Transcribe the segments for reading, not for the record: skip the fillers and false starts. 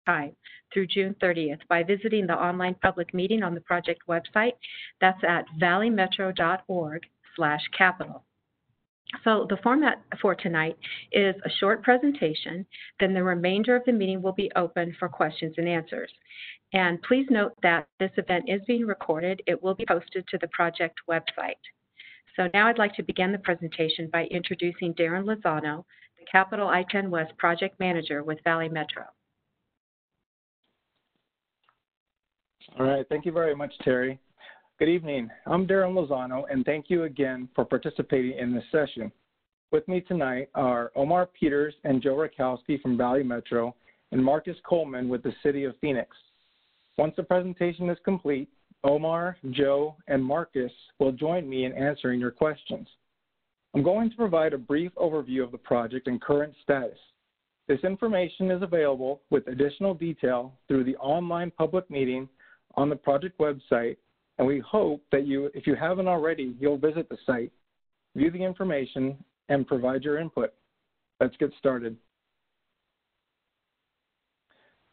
2025 through June 30th by visiting the online public meeting on the project website. That's at valleymetro.org/capital. So the format for tonight is a short presentation, then the remainder of the meeting will be open for questions and answers. And please note that this event is being recorded. It will be posted to the project website. So now I'd like to begin the presentation by introducing Darren Lozano, the Capital I-10 West Project Manager with Valley Metro. All right, thank you very much, Terry. Good evening. I'm Darren Lozano, and thank you again for participating in this session. With me tonight are Omar Peters and Joe Rakowski from Valley Metro and Marcus Coleman with the City of Phoenix. Once the presentation is complete, Omar, Joe, and Marcus will join me in answering your questions. I'm going to provide a brief overview of the project and current status. This information is available with additional detail through the online public meeting on the project website, and we hope that if you haven't already, you'll visit the site, view the information, and provide your input. Let's get started.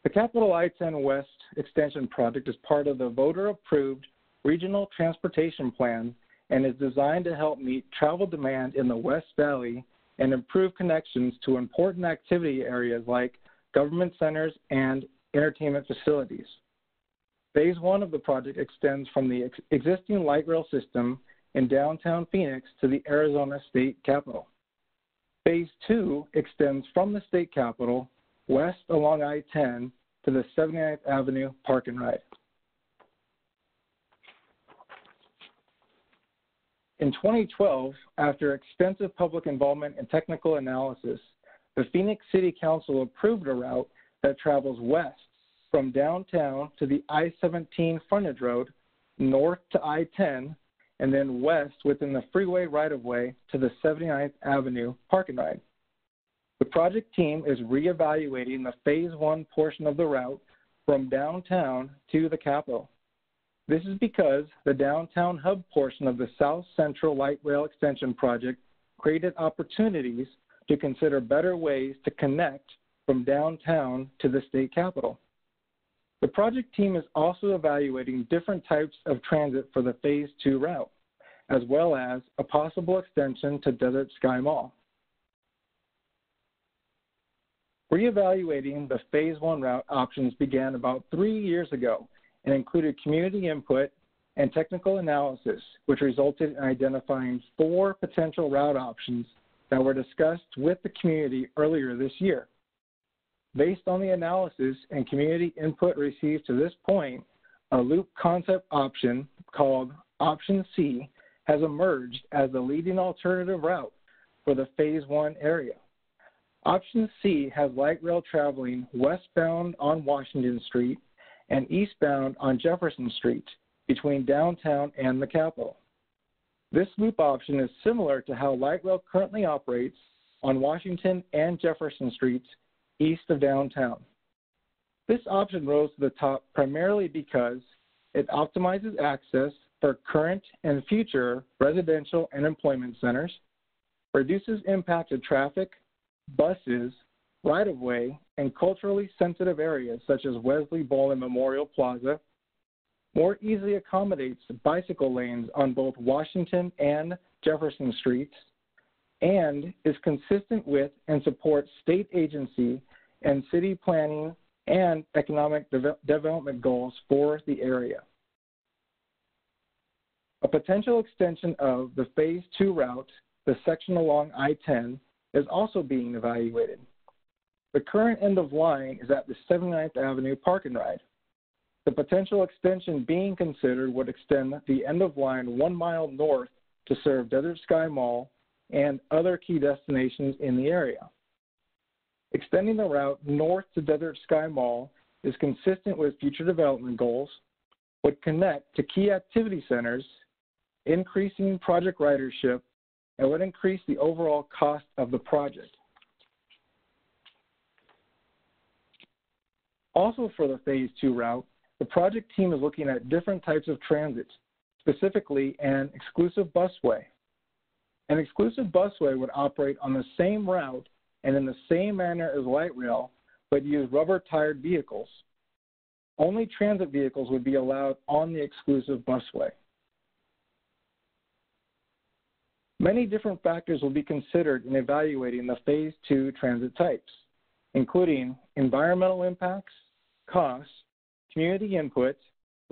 The Capital I-10 West Extension Project is part of the voter-approved Regional Transportation Plan and is designed to help meet travel demand in the West Valley and improve connections to important activity areas like government centers and entertainment facilities. Phase 1 of the project extends from the existing light rail system in downtown Phoenix to the Arizona State Capitol. Phase 2 extends from the State Capitol west along I-10 to the 79th Avenue Park and Ride. In 2012, after extensive public involvement and technical analysis, the Phoenix City Council approved a route that travels west from downtown to the I-17 frontage road, north to I-10, and then west within the freeway right-of-way to the 79th Avenue Park and Ride. The project team is reevaluating the Phase 1 portion of the route from downtown to the Capitol. This is because the downtown hub portion of the South Central Light Rail Extension Project created opportunities to consider better ways to connect from downtown to the state capitol. The project team is also evaluating different types of transit for the Phase 2 route, as well as a possible extension to Desert Sky Mall. Reevaluating the Phase 1 route options began about 3 years ago and included community input and technical analysis, which resulted in identifying 4 potential route options that were discussed with the community earlier this year. Based on the analysis and community input received to this point, a loop concept option called Option C has emerged as the leading alternative route for the Phase 1 area. Option C has light rail traveling westbound on Washington Street and eastbound on Jefferson Street between downtown and the Capitol. This loop option is similar to how light rail currently operates on Washington and Jefferson Streets east of downtown. This option rose to the top primarily because it optimizes access for current and future residential and employment centers, reduces impacted traffic, buses, right-of-way, and culturally sensitive areas such as Wesley Bowl and Memorial Plaza, more easily accommodates bicycle lanes on both Washington and Jefferson Streets, and is consistent with and supports state agency and city planning and economic development goals for the area. A potential extension of the Phase 2 route, the section along I-10, is also being evaluated. The current end of line is at the 79th Avenue Park and Ride. The potential extension being considered would extend the end of line 1 mile north to serve Desert Sky Mall and other key destinations in the area. Extending the route north to Desert Sky Mall is consistent with future development goals, would connect to key activity centers, increasing project ridership, and would increase the overall cost of the project. Also for the Phase 2 route, the project team is looking at different types of transit, specifically an exclusive busway. An exclusive busway would operate on the same route and in the same manner as light rail, but use rubber-tired vehicles. Only transit vehicles would be allowed on the exclusive busway. Many different factors will be considered in evaluating the Phase 2 transit types, including environmental impacts, costs, community input,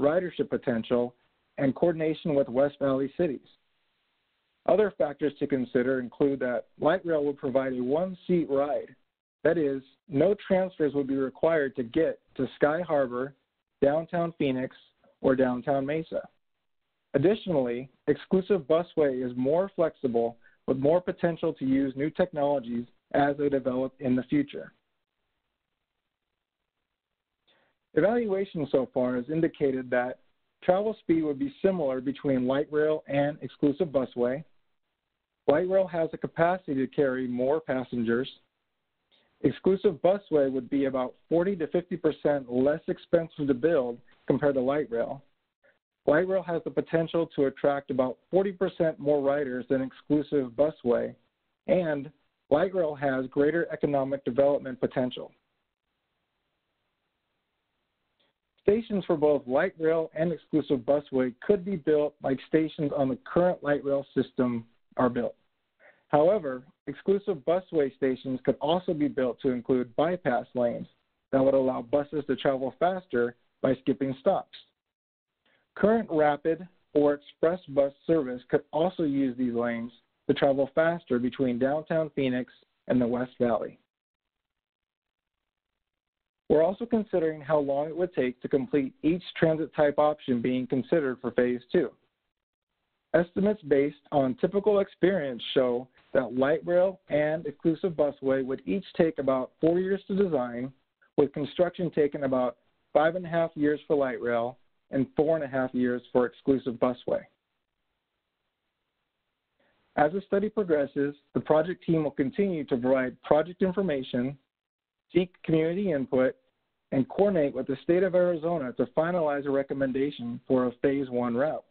ridership potential, and coordination with West Valley cities. Other factors to consider include that light rail will provide a one-seat ride. That is, no transfers will be required to get to Sky Harbor, downtown Phoenix, or downtown Mesa. Additionally, exclusive busway is more flexible with more potential to use new technologies as they develop in the future. Evaluation so far has indicated that travel speed would be similar between light rail and exclusive busway. Light rail has the capacity to carry more passengers. Exclusive busway would be about 40 to 50% less expensive to build compared to light rail. Light rail has the potential to attract about 40% more riders than exclusive busway, and light rail has greater economic development potential. Stations for both light rail and exclusive busway could be built like stations on the current light rail system are built. However, exclusive busway stations could also be built to include bypass lanes that would allow buses to travel faster by skipping stops. Current rapid or express bus service could also use these lanes to travel faster between downtown Phoenix and the West Valley. We're also considering how long it would take to complete each transit type option being considered for Phase 2. Estimates based on typical experience show that light rail and exclusive busway would each take about 4 years to design, with construction taking about 5.5 years for light rail and 4.5 years for exclusive busway. As the study progresses, the project team will continue to provide project information, seek community input, and coordinate with the state of Arizona to finalize a recommendation for a Phase 1 route.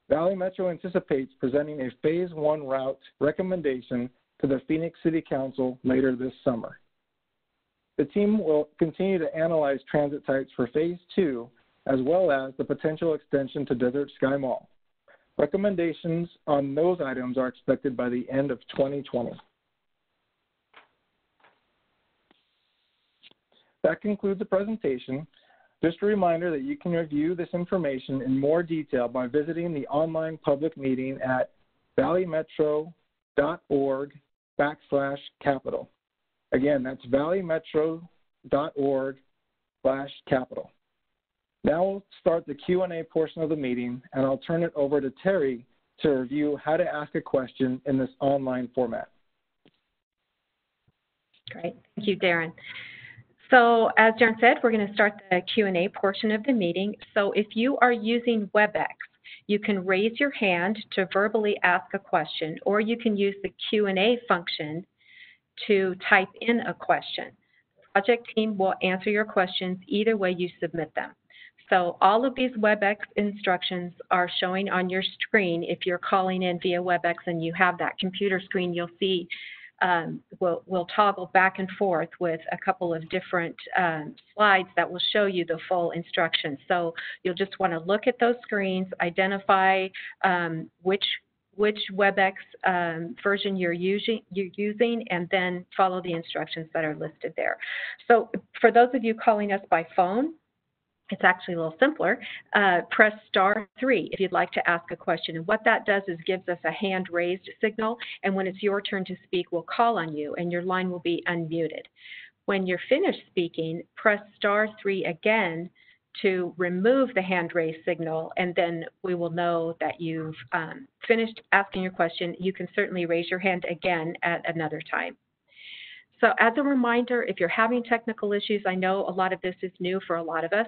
Valley Metro anticipates presenting a Phase 1 route recommendation to the Phoenix City Council later this summer. The team will continue to analyze transit types for Phase 2, as well as the potential extension to Desert Sky Mall. Recommendations on those items are expected by the end of 2020. That concludes the presentation. Just a reminder that you can review this information in more detail by visiting the online public meeting at valleymetro.org/capital. Again, that's valleymetro.org/capital. Now we'll start the Q&A portion of the meeting, and I'll turn it over to Terry to review how to ask a question in this online format. Great. Thank you, Darren. So as Darren said, we're going to start the Q&A portion of the meeting. So if you are using WebEx, you can raise your hand to verbally ask a question, or you can use the Q&A function to type in a question. The project team will answer your questions either way you submit them. So all of these WebEx instructions are showing on your screen. If you're calling in via WebEx and you have that computer screen, you'll see we'll toggle back and forth with a couple of different slides that will show you the full instructions. So you'll just want to look at those screens, identify which WebEx version you're using, and then follow the instructions that are listed there. So for those of you calling us by phone, it's actually a little simpler. Press *3 if you'd like to ask a question. And what that does is gives us a hand raised signal, and when it's your turn to speak, we'll call on you and your line will be unmuted. When you're finished speaking, press *3 again to remove the hand raised signal, and then we will know that you've finished asking your question. You can certainly raise your hand again at another time. So as a reminder, if you're having technical issues, I know a lot of this is new for a lot of us,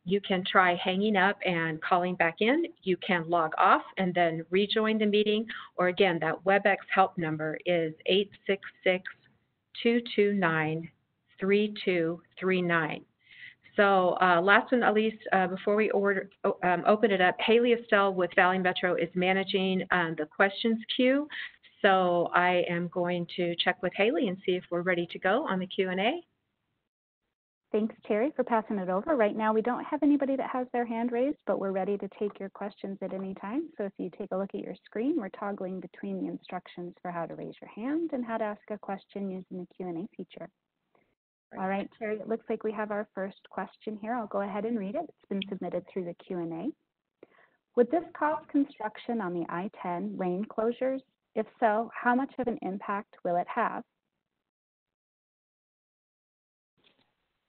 you can try hanging up and calling back in. You can log off and then rejoin the meeting, or again, that WebEx help number is 866-229-3239. So last but not least, before we open it up, Haley Estelle with Valley Metro is managing the questions queue. So I am going to check with Haley and see if we're ready to go on the Q&A. Thanks, Terry, for passing it over. Right now, we don't have anybody that has their hand raised, but we're ready to take your questions at any time. So if you take a look at your screen, we're toggling between the instructions for how to raise your hand and how to ask a question using the Q&A feature. All right, Terry, it looks like we have our first question here. I'll go ahead and read it. It's been submitted through the Q&A. Would this cause construction on the I-10 lane closures? If so, how much of an impact will it have?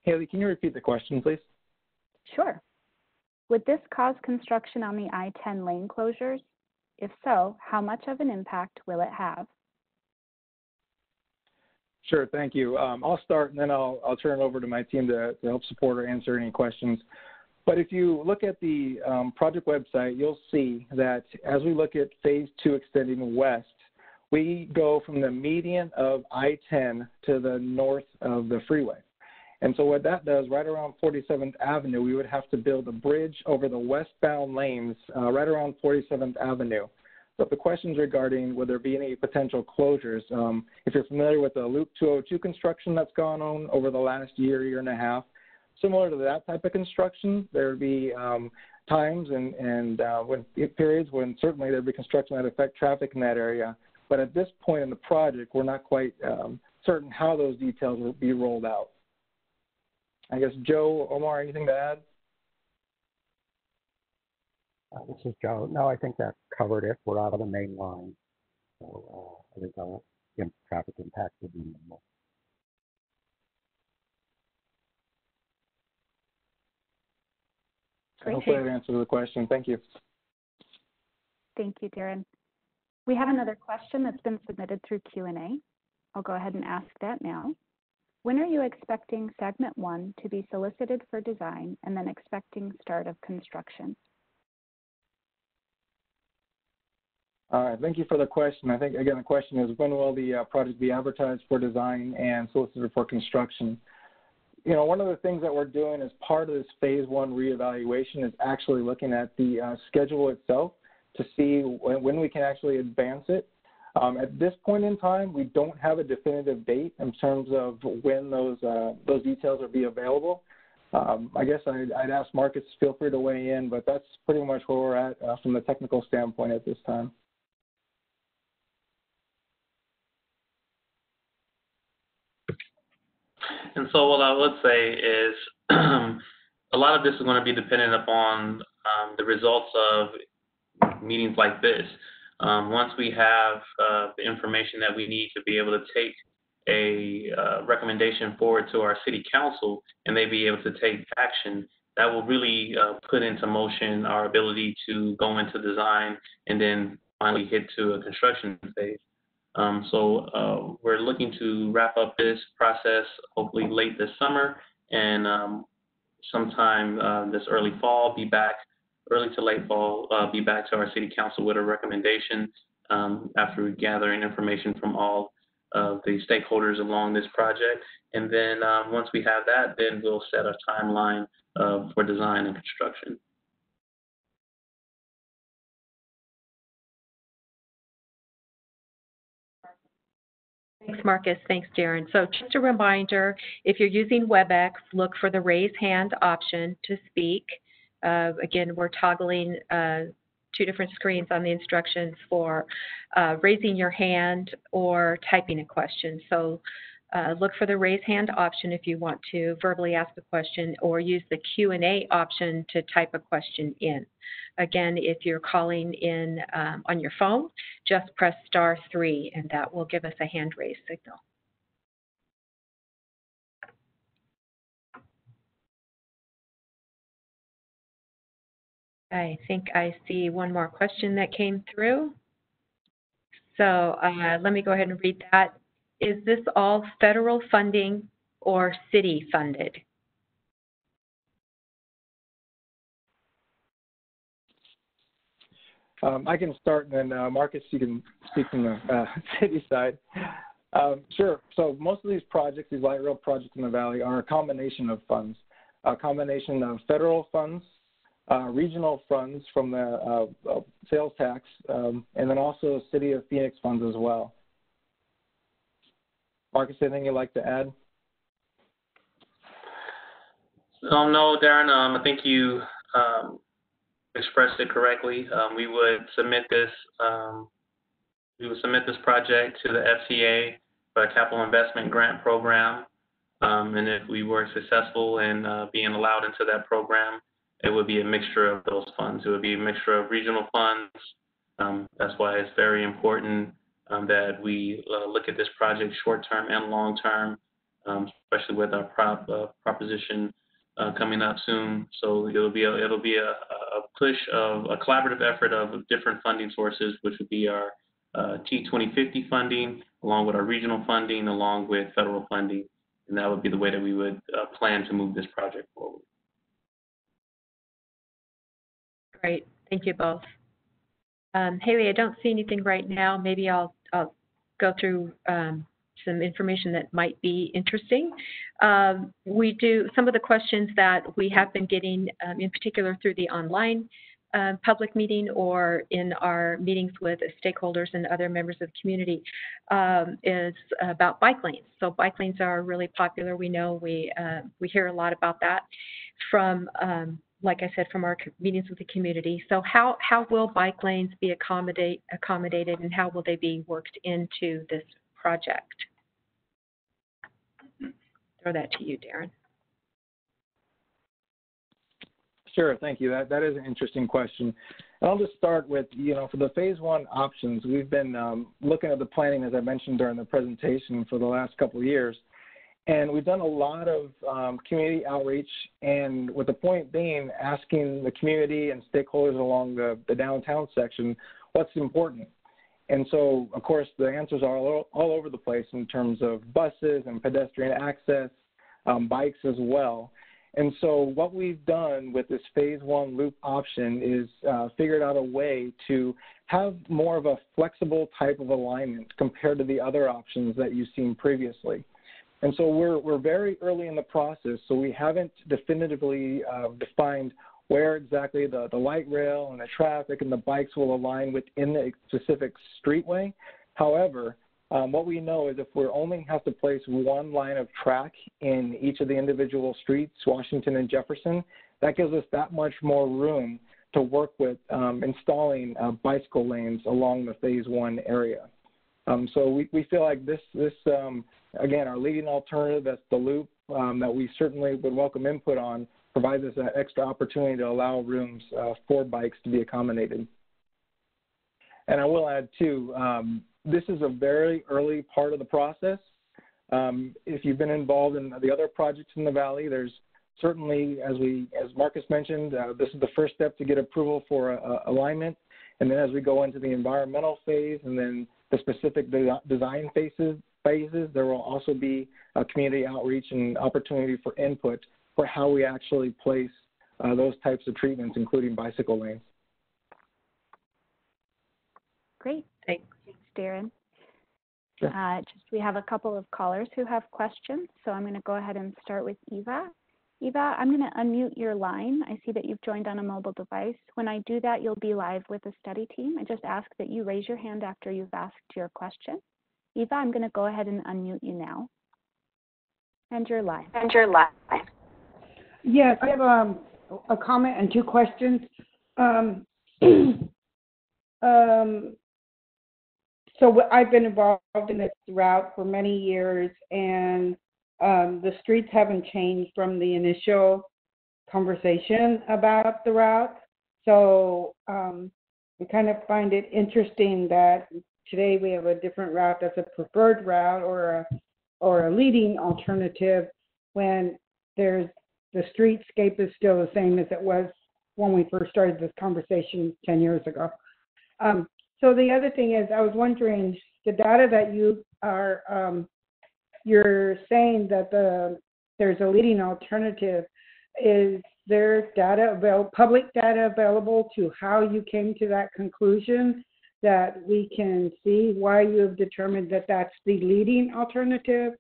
Haley, can you repeat the question, please? Sure. Would this cause construction on the I-10 lane closures? If so, how much of an impact will it have? Sure, thank you. I'll start and then I'll turn it over to my team to help support or answer any questions. But if you look at the project website, you'll see that as we look at phase 2 extending west, we go from the median of I-10 to the north of the freeway. And so what that does, right around 47th Avenue, we would have to build a bridge over the westbound lanes right around 47th Avenue. So if the question's regarding would there be any potential closures, if you're familiar with the Loop 202 construction that's gone on over the last year and a half, similar to that type of construction, there would be times and when periods when certainly there would be construction that affect traffic in that area. But at this point in the project, we're not quite certain how those details will be rolled out. I guess, Joe, Omar, anything to add? This is Joe. No, I think that covered it. We're out of the main line. So I think our traffic impact will be minimal. Great. Hopefully that answers the question. Thank you. Thank you, Darren. We have another question that's been submitted through Q&A. I'll go ahead and ask that now. When are you expecting segment 1 to be solicited for design and then expecting start of construction? All right, thank you for the question. I think, again, the question is when will the project be advertised for design and solicited for construction? You know, one of the things that we're doing as part of this phase 1 reevaluation is actually looking at the schedule itself to see when we can actually advance it. At this point in time, we don't have a definitive date in terms of when those details will be available. I guess I'd ask Marcus to feel free to weigh in, but that's pretty much where we're at from the technical standpoint at this time. And so what I would say is a lot of this is going to be dependent upon the results of meetings like this. Once we have the information that we need to be able to take a recommendation forward to our city council and they be able to take action, that will really put into motion our ability to go into design and then finally hit to a construction phase. So we're looking to wrap up this process hopefully late this summer and sometime this early fall, early to late fall, be back to our city council with a recommendation after gathering information from all of the stakeholders along this project. And then once we have that, then we'll set a timeline for design and construction. Thanks, Marcus. Thanks, Darren. So just a reminder, if you're using WebEx, look for the raise hand option to speak. Again, we're toggling 2 different screens on the instructions for raising your hand or typing a question. So look for the raise hand option if you want to verbally ask a question, or use the Q&A option to type a question in. Again, if you're calling in on your phone, just press *3 and that will give us a hand raise signal. I think I see one more question that came through. So let me go ahead and read that. Is this all federal funding or city funded? I can start, and then Marcus, you can speak from the city side. Sure. So most of these projects, these light rail projects in the Valley, are a combination of funds, a combination of federal funds, regional funds from the sales tax, and then also City of Phoenix funds as well. Marcus, anything you'd like to add? No, Darren, I think you expressed it correctly. We would submit this project to the FTA for a capital investment grant program. And if we were successful in being allowed into that program, it would be a mixture of those funds. It would be a mixture of regional funds. That's why it's very important that we look at this project short-term and long-term, especially with our proposition coming up soon. So it'll be a push of a collaborative effort of different funding sources, which would be our T2050 funding, along with our regional funding, along with federal funding. And that would be the way that we would plan to move this project forward. Great. Thank you both. Haley, I don't see anything right now. Maybe I'll go through some information that might be interesting. We do some of the questions that we have been getting, in particular through the online public meeting or in our meetings with stakeholders and other members of the community, is about bike lanes. So bike lanes are really popular. We know we hear a lot about that from, like I said, from our meetings with the community. So how will bike lanes be accommodated, and how will they be worked into this project? Throw that to you, Darren. Sure, thank you. That is an interesting question. And I'll just start with, for the phase one options, we've been looking at the planning, as I mentioned during the presentation, for the last couple of years. And we've done a lot of community outreach, and with the point being, asking the community and stakeholders along the downtown section what's important. And so, of course, the answers are all over the place in terms of buses and pedestrian access, bikes as well. And so what we've done with this phase one loop option is figured out a way to have more of a flexible type of alignment compared to the other options that you've seen previously. And so we're very early in the process, so we haven't definitively defined where exactly the light rail and the traffic and the bikes will align within the specific streetway. However, what we know is if we only have to place one line of track in each of the individual streets, Washington and Jefferson, that gives us that much more room to work with installing bicycle lanes along the phase one area. So we feel like this again, our leading alternative, that's the loop, that we certainly would welcome input on, provides us that extra opportunity to allow rooms for bikes to be accommodated. And I will add, too, this is a very early part of the process. If you've been involved in the other projects in the Valley, there's certainly, as Marcus mentioned, this is the first step to get approval for alignment. And then as we go into the environmental phase and then the specific design phases, there will also be a community outreach and opportunity for input for how we actually place those types of treatments, including bicycle lanes. Great. Thanks, Darren. Sure. We have a couple of callers who have questions, so I'm going to go ahead and start with Eva. Eva, I'm going to unmute your line. I see that you've joined on a mobile device. When I do that, you'll be live with the study team. I just ask that you raise your hand after you've asked your question. Eva, I'm going to go ahead and unmute you now. And you're live. Yes, I have a comment and two questions. So I've been involved in this route for many years, and the streets haven't changed from the initial conversation about the route. So we kind of find it interesting that today we have a different route that's a preferred route or a leading alternative when the streetscape is still the same as it was when we first started this conversation 10 years ago. So the other thing is, I was wondering, the data that you're saying that there's a leading alternative, is there public data available to how you came to that conclusion, that we can see why you have determined that that's the leading alternative?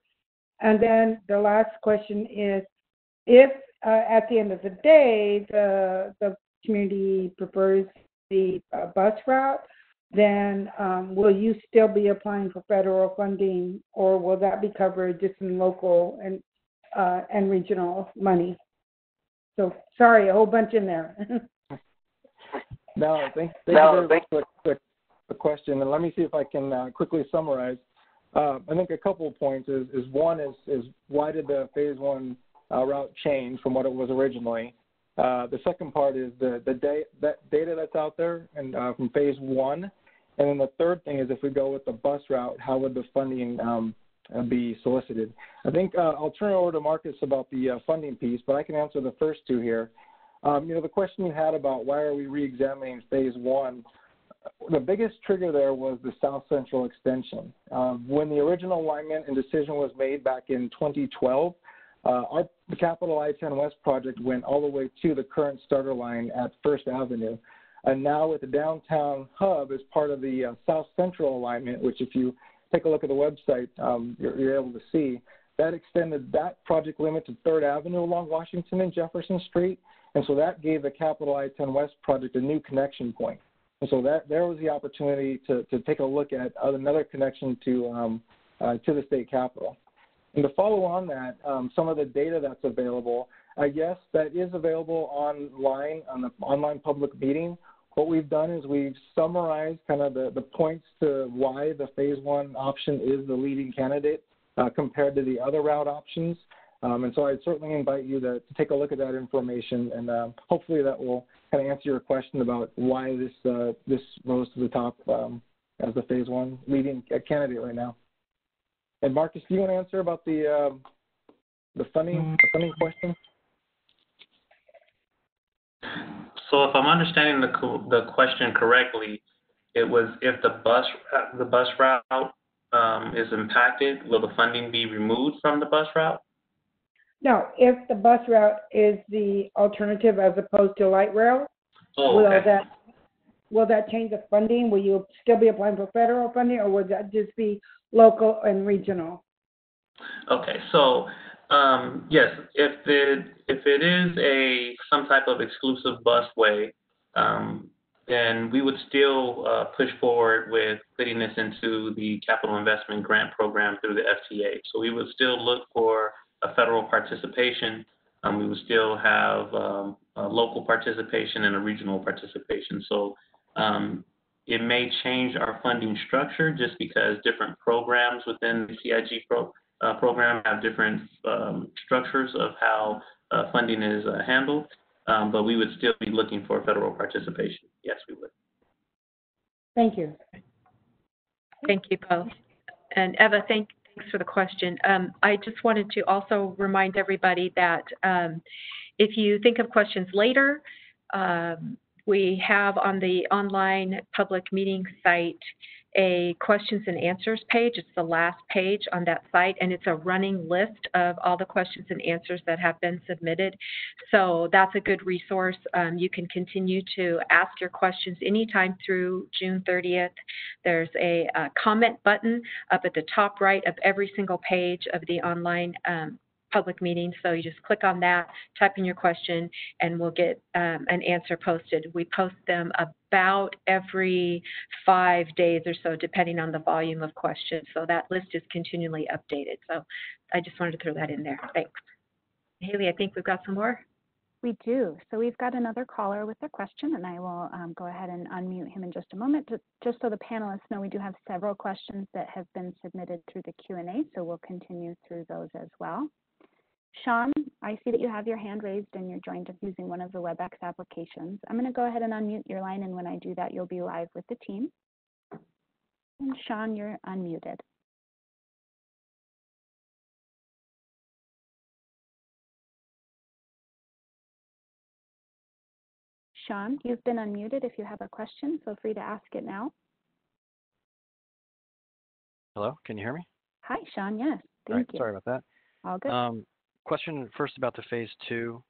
And then the last question is, if at the end of the day the community prefers the bus route, then will you still be applying for federal funding, or will that be covered just in local and regional money? So sorry, a whole bunch in there. No, thank you very much for the question. And let me see if I can quickly summarize. I think a couple of points is one is why did the phase one route change from what it was originally? The second part is the data that's out there and from phase one. And then the third thing is if we go with the bus route, how would the funding be solicited? I think I'll turn it over to Marcus about the funding piece, but I can answer the first two here. The question you had about why are we re-examining phase one, the biggest trigger there was the South Central extension. When the original alignment and decision was made back in 2012, the Capital I-10 West project went all the way to the current starter line at First Avenue. And now with the downtown hub as part of the South Central alignment, which if you take a look at the website, you're able to see, that extended that project limit to 3rd Avenue along Washington and Jefferson Street. And so that gave the Capital I-10 West project a new connection point. And so there was the opportunity to take a look at another connection to the state capitol. And to follow on that, some of the data that's available, I guess that is available online on the online public meeting. What we've done is we've summarized kind of the points to why the phase one option is the leading candidate compared to the other route options. And so I'd certainly invite you to take a look at that information, and hopefully that will kind of answer your question about why this rose to the top as the phase one leading candidate right now. And Marcus, do you want to answer about the funding question? So if I'm understanding the question correctly, it was if the bus route is impacted, will the funding be removed from the bus route? No, if the bus route is the alternative as opposed to light rail, will that change the funding? Will you still be applying for federal funding, or would that just be local and regional? Okay, so yes, if it is some type of exclusive busway, then we would still push forward with putting this into the Capital Investment Grant Program through the FTA. So we would still look for a federal participation. We would still have a local participation and a regional participation. So it may change our funding structure just because different programs within the CIG program have different structures of how funding is handled, but we would still be looking for federal participation. Yes, we would. Thank you. Thank you both. And Eva, thanks for the question. I just wanted to also remind everybody that if you think of questions later, we have on the online public meeting site a questions and answers page. It's the last page on that site, and it's a running list of all the questions and answers that have been submitted. So that's a good resource. You can continue to ask your questions anytime through June 30th. There's a comment button up at the top right of every single page of the online public meeting. So you just click on that, type in your question, and we'll get an answer posted. We post them about every 5 days or so, depending on the volume of questions. So that list is continually updated. So I just wanted to throw that in there. Thanks. Haley, I think we've got some more. We do. So we've got another caller with a question, and I will go ahead and unmute him in just a moment. Just so the panelists know, we do have several questions that have been submitted through the Q&A, so we'll continue through those as well. Sean, I see that you have your hand raised and you're joined us using one of the WebEx applications. I'm going to go ahead and unmute your line, and when I do that, you'll be live with the team. And Sean, you're unmuted. Sean, you've been unmuted. If you have a question, feel free to ask it now. Hello, can you hear me? Hi, Sean. Yes, thank you. Sorry about that. All good. Question first about the phase two.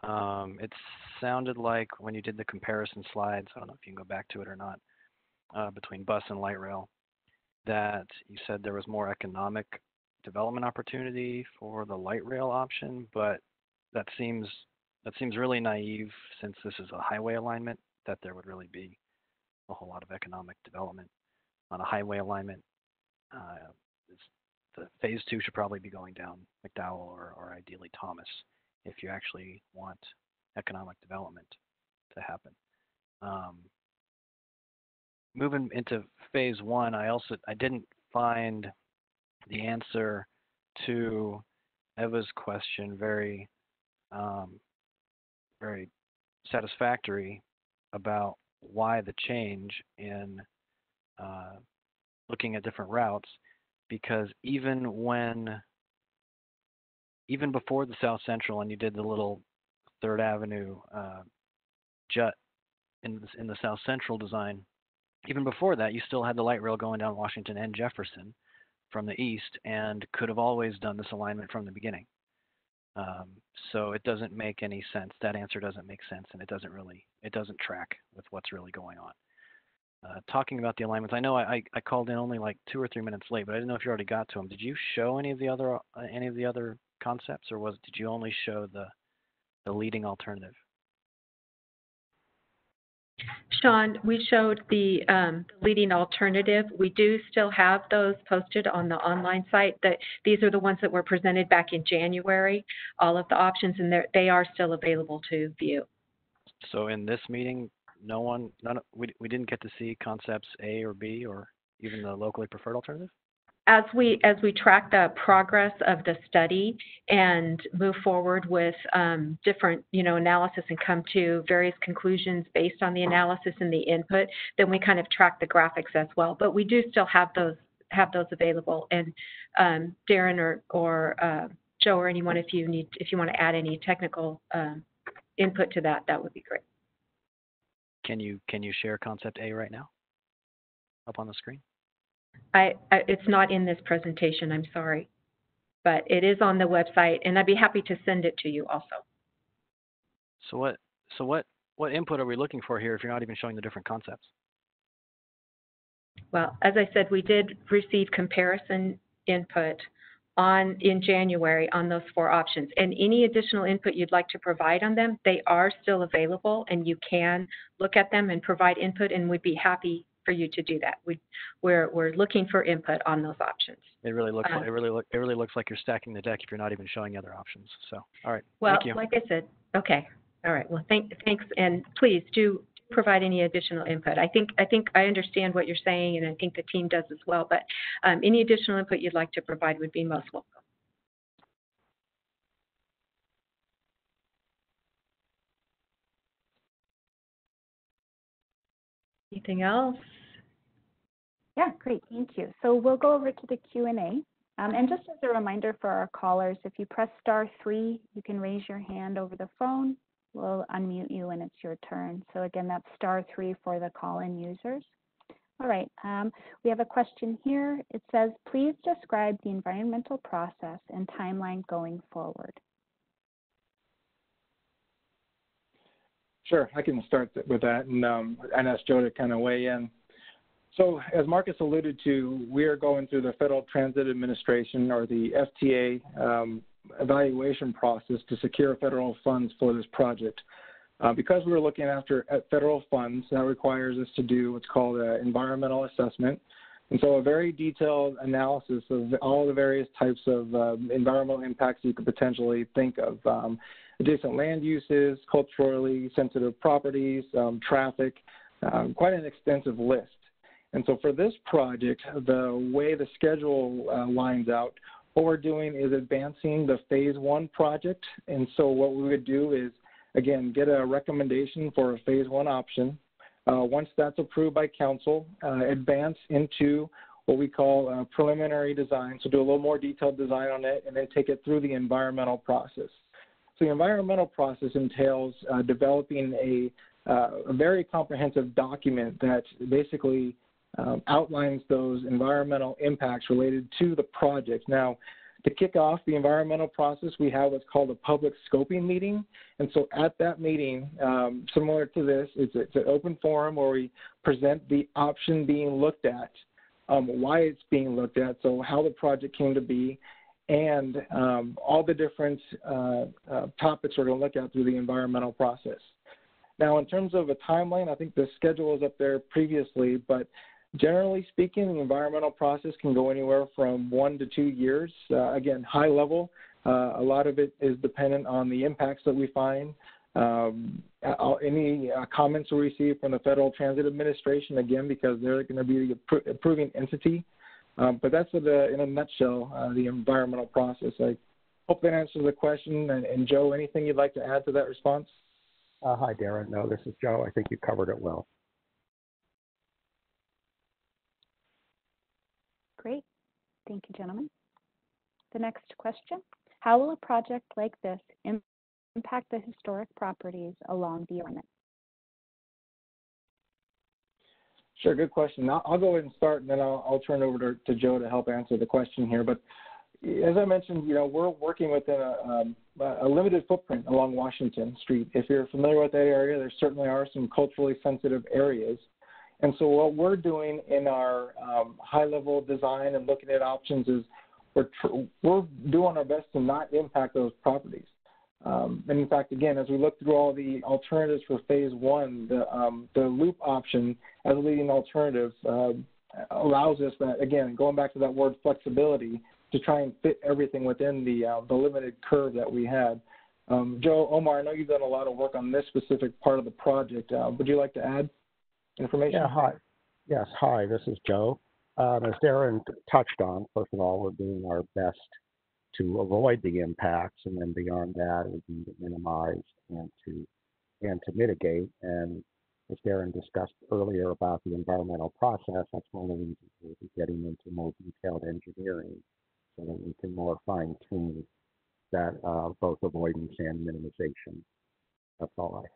It sounded like when you did the comparison slides, I don't know if you can go back to it or not, between bus and light rail, that you said there was more economic development opportunity for the light rail option, but that seems really naive since this is a highway alignment, that there would really be a whole lot of economic development on a highway alignment. The phase two should probably be going down McDowell or ideally Thomas if you actually want economic development to happen. Moving into phase one, I didn't find the answer to Eva's question very very satisfactory about why the change in looking at different routes, because even before the South Central and you did the little 3rd Avenue jut in the South Central design, even before that you still had the light rail going down Washington and Jefferson from the east, and could have always done this alignment from the beginning. So it doesn't make any sense. That answer doesn't make sense, and it doesn't track with what's really going on. Talking about the alignments, I know I called in only like 2 or 3 minutes late, but I didn't know if you already got to them. Did you show any of the other concepts, or did you only show the leading alternative? Sean, we showed the leading alternative. We do still have those posted on the online site. These are the ones that were presented back in January, all of the options, and they are still available to view. So in this meeting, we didn't get to see concepts A or B or even the locally preferred alternative? As we track the progress of the study and move forward with different analysis and come to various conclusions based on the analysis and the input, then we kind of track the graphics as well. But we do still have those available. And Darren or Joe or anyone, if you want to add any technical input to that would be great. Can you share concept A right now up on the screen? It's not in this presentation, I'm sorry, but it is on the website, and I'd be happy to send it to you also. So what input are we looking for here if you're not even showing the different concepts? Well, as I said, we did receive comparison input in January on those 4 options, and any additional input you'd like to provide on them, they are still available, and you can look at them and provide input, and we'd be happy for you to do that. We're looking for input on those options. It really looks like you're stacking the deck if you're not even showing other options. So, all right. Well, thank you. like I said, okay. All right. Well, thanks, and please do provide any additional input. I think I understand what you're saying, and I think the team does as well. But any additional input you'd like to provide would be most welcome. Anything else? Yeah, great, thank you. So we'll go over to the Q&A. And just as a reminder for our callers, if you press *3, you can raise your hand over the phone. We'll unmute you when it's your turn. So again, that's *3 for the call-in users. All right, we have a question here. It says, please describe the environmental process and timeline going forward. Sure, I can start with that and ask Joe to kind of weigh in. So as Marcus alluded to, we are going through the Federal Transit Administration, or the FTA, evaluation process to secure federal funds for this project. Because we're looking at federal funds, that requires us to do what's called an environmental assessment. And so a very detailed analysis of all the various types of environmental impacts you could potentially think of. Adjacent land uses, culturally sensitive properties, traffic, quite an extensive list. And so for this project, the way the schedule lines out, what we're doing is advancing the phase 1 project. And so what we would do is, again, get a recommendation for a phase 1 option. Once that's approved by council, advance into what we call preliminary design. So do a little more detailed design on it, and then take it through the environmental process. So the environmental process entails developing a very comprehensive document that basically outlines those environmental impacts related to the project. Now, to kick off the environmental process, we have what's called a public scoping meeting. And so at that meeting, similar to this, it's an open forum where we present the option being looked at, why it's being looked at, so how the project came to be, and all the different topics we're going to look at through the environmental process. Now, in terms of a timeline, I think the schedule is up there previously, but generally speaking, the environmental process can go anywhere from 1 to 2 years. Again, high level, a lot of it is dependent on the impacts that we find, Any comments we receive from the Federal Transit Administration, again, because they're going to be the approving entity. But that's in a nutshell, the environmental process. I hope that answers the question. And Joe, anything you'd like to add to that response? Hi, Darren. No, this is Joe. I think you covered it well. Great. Thank you, gentlemen. The next question, how will a project like this impact the historic properties along the alignment? Sure, good question. I'll go ahead and start, and then I'll turn it over to Joe to help answer the question here. But as I mentioned, we're working within a limited footprint along Washington Street. If you're familiar with that area, there certainly are some culturally sensitive areas. And so what we're doing in our high-level design and looking at options is we're doing our best to not impact those properties. And in fact, again, as we look through all the alternatives for phase one, the loop option as a leading alternative allows us that, again, going back to that word flexibility, to try and fit everything within the limited curve that we had. Joe, Omar, I know you've done a lot of work on this specific part of the project. Would you like to add information? Yeah, hi. Yes, hi, this is Joe. As Darren touched on, first of all, we're doing our best to avoid the impacts, and then beyond that, it would be to minimize and to mitigate. And as Darren discussed earlier about the environmental process, that's one of the reasons we'll be getting into more detailed engineering so that we can more fine-tune that both avoidance and minimization. That's all I have.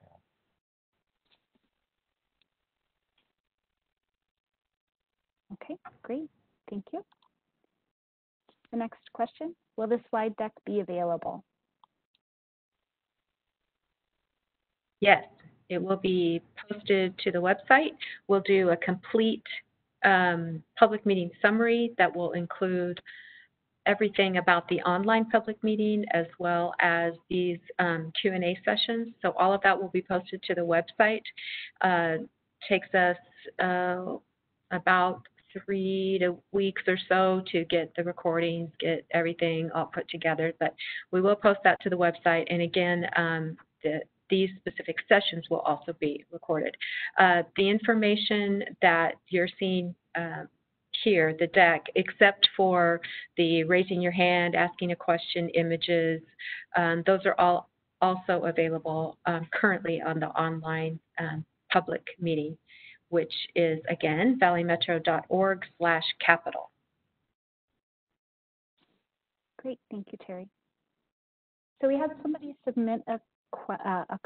Okay, great. Thank you. The next question, will the slide deck be available? Yes, it will be posted to the website. We'll do a complete public meeting summary that will include everything about the online public meeting as well as these Q&A sessions. So all of that will be posted to the website. Takes us about 3 weeks or so to get the recordings, get everything all put together. But we will post that to the website. And again, these specific sessions will also be recorded. The information that you're seeing here, the deck, except for the raising your hand, asking a question, images, those are all also available currently on the online public meeting, which is, again, valleymetro.org/capital. Great, thank you, Terry. So we had somebody submit a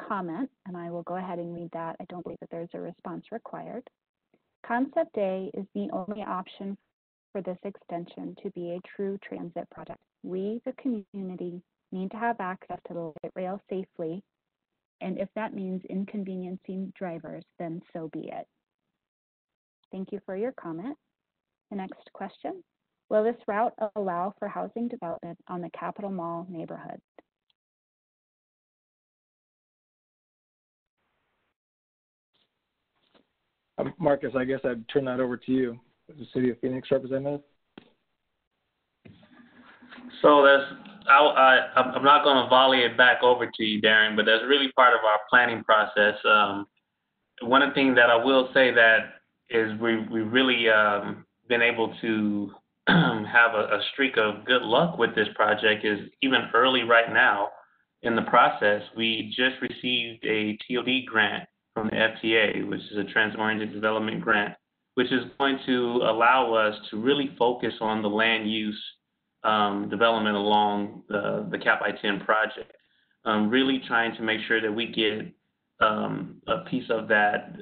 comment, and I will go ahead and read that. I don't believe that there's a response required. Concept A is the only option for this extension to be a true transit project. We, the community, need to have access to the light rail safely, and if that means inconveniencing drivers, then so be it. Thank you for your comment. The next question, will this route allow for housing development on the Capitol Mall neighborhood? Marcus, I guess I'd turn that over to you as the City of Phoenix representative. So I'm not going to volley it back over to you, Darren, but that's really part of our planning process. One of the things that I will say that is we've really been able to have a streak of good luck with this project is even early right now in the process, we just received a TOD grant from the FTA, which is a Transit-Oriented Development Grant, which is going to allow us to really focus on the land use development along the Cap I-10 project. Really trying to make sure that we get a piece of that,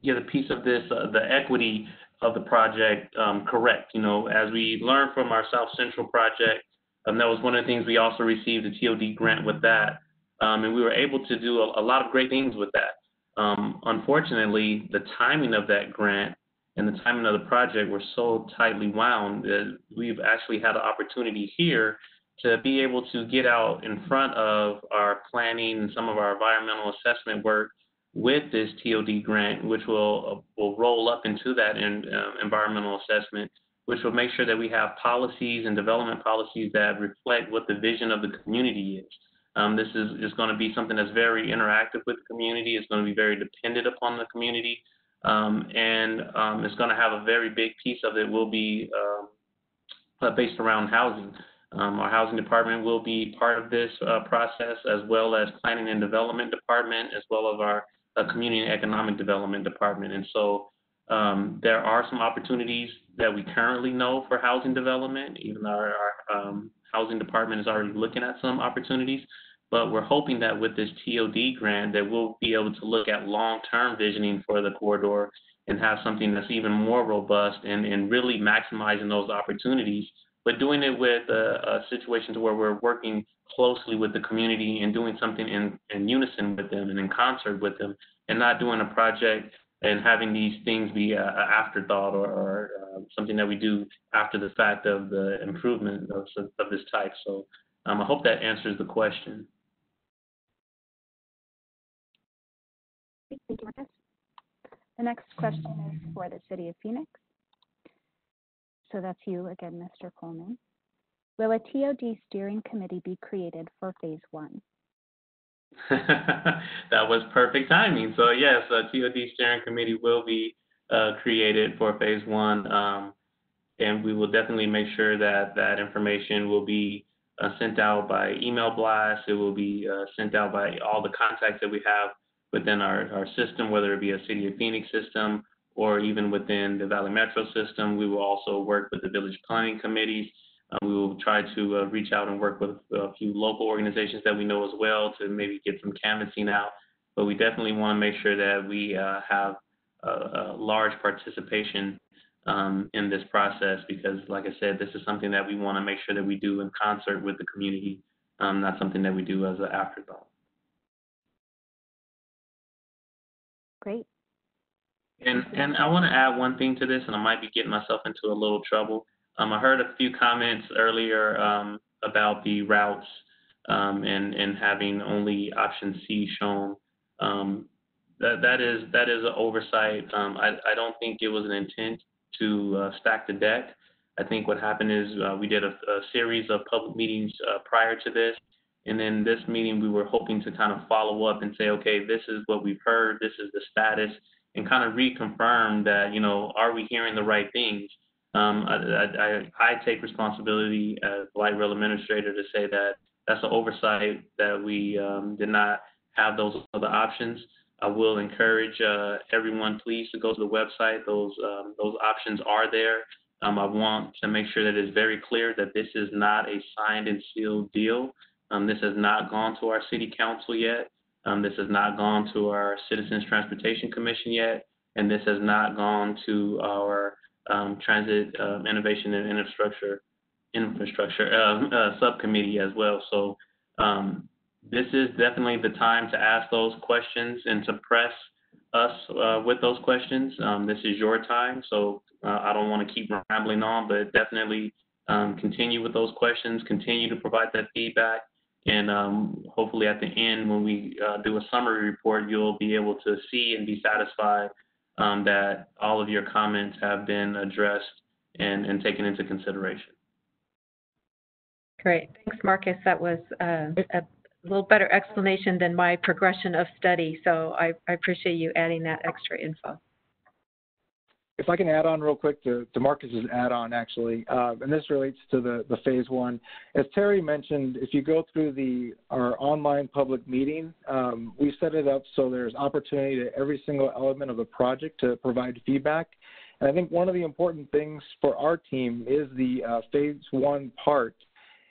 the equity of the project correct. You know, as we learned from our South Central project, that was one of the things we also received a TOD grant with that. And we were able to do a lot of great things with that. Unfortunately, the timing of that grant and the timing of the project were so tightly wound that we've actually had an opportunity here to be able to get out in front of our planning and some of our environmental assessment work with this TOD grant, which will roll up into that environmental assessment, which will make sure that we have policies and development policies that reflect what the vision of the community is. This is going to be something that's very interactive with the community. It's going to be very dependent upon the community, and it's going to have a very big piece of it will be based around housing. Our housing department will be part of this process, as well as planning and development department, as well as our community and economic development department. And so there are some opportunities that we currently know for housing development. Even our housing department is already looking at some opportunities. But we're hoping that with this TOD grant that we'll be able to look at long-term visioning for the corridor and have something that's even more robust and really maximizing those opportunities, but doing it with a situation to where we're working closely with the community and doing something in unison with them and in concert with them, and not doing a project and having these things be an afterthought or something that we do after the fact of the improvement of this type. So I hope that answers the question. Thank you, Marcus. The next question is for the City of Phoenix. So that's you again, Mr. Coleman. Will a TOD steering committee be created for phase 1? That was perfect timing. So yes, a TOD steering committee will be created for phase 1, and we will definitely make sure that that information will be sent out by email blast. It will be sent out by all the contacts that we have within our system, whether it be a City of Phoenix system or even within the Valley Metro system. We will also work with the village planning committees. We will try to reach out and work with a few local organizations that we know as well to maybe get some canvassing out. But we definitely want to make sure that we have a large participation in this process because, like I said, this is something that we want to make sure that we do in concert with the community, not something that we do as an afterthought. Great. And I want to add one thing to this, and I might be getting myself into a little trouble. I heard a few comments earlier about the routes and having only option C shown. That is an oversight. I don't think it was an intent to stack the deck. I think what happened is we did a series of public meetings prior to this. And then this meeting, we were hoping to kind of follow up and say, okay, this is what we've heard, this is the status, and kind of reconfirm that, are we hearing the right things? I take responsibility as light rail administrator to say that that's an oversight that we did not have those other options. I will encourage everyone, please, to go to the website. Those options are there. I want to make sure that it's very clear that this is not a signed and sealed deal. This has not gone to our city council yet. This has not gone to our Citizens Transportation Commission yet. And this has not gone to our Transit Innovation and Infrastructure Subcommittee as well. So this is definitely the time to ask those questions and to press us with those questions. This is your time. So I don't want to keep rambling on, but definitely continue with those questions, continue to provide that feedback. And hopefully at the end, when we do a summary report, you'll be able to see and be satisfied that all of your comments have been addressed and taken into consideration. Great. Thanks, Marcus. That was a little better explanation than my progression of study. So I appreciate you adding that extra info. If I can add on real quick to Marcus's add-on, actually, and this relates to the phase 1. As Terry mentioned, if you go through our online public meeting, we set it up so there's opportunity to every single element of the project to provide feedback. And I think one of the important things for our team is the phase 1 part.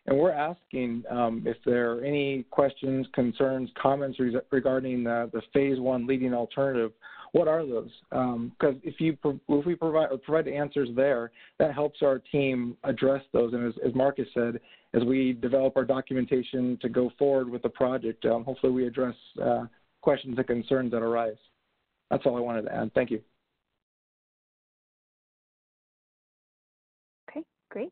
And we're asking if there are any questions, concerns, comments regarding the phase 1 leading alternative. What are those? Because if we provide answers there, that helps our team address those. And as Marcus said, as we develop our documentation to go forward with the project, hopefully we address questions and concerns that arise. That's all I wanted to add. Thank you. Okay, great.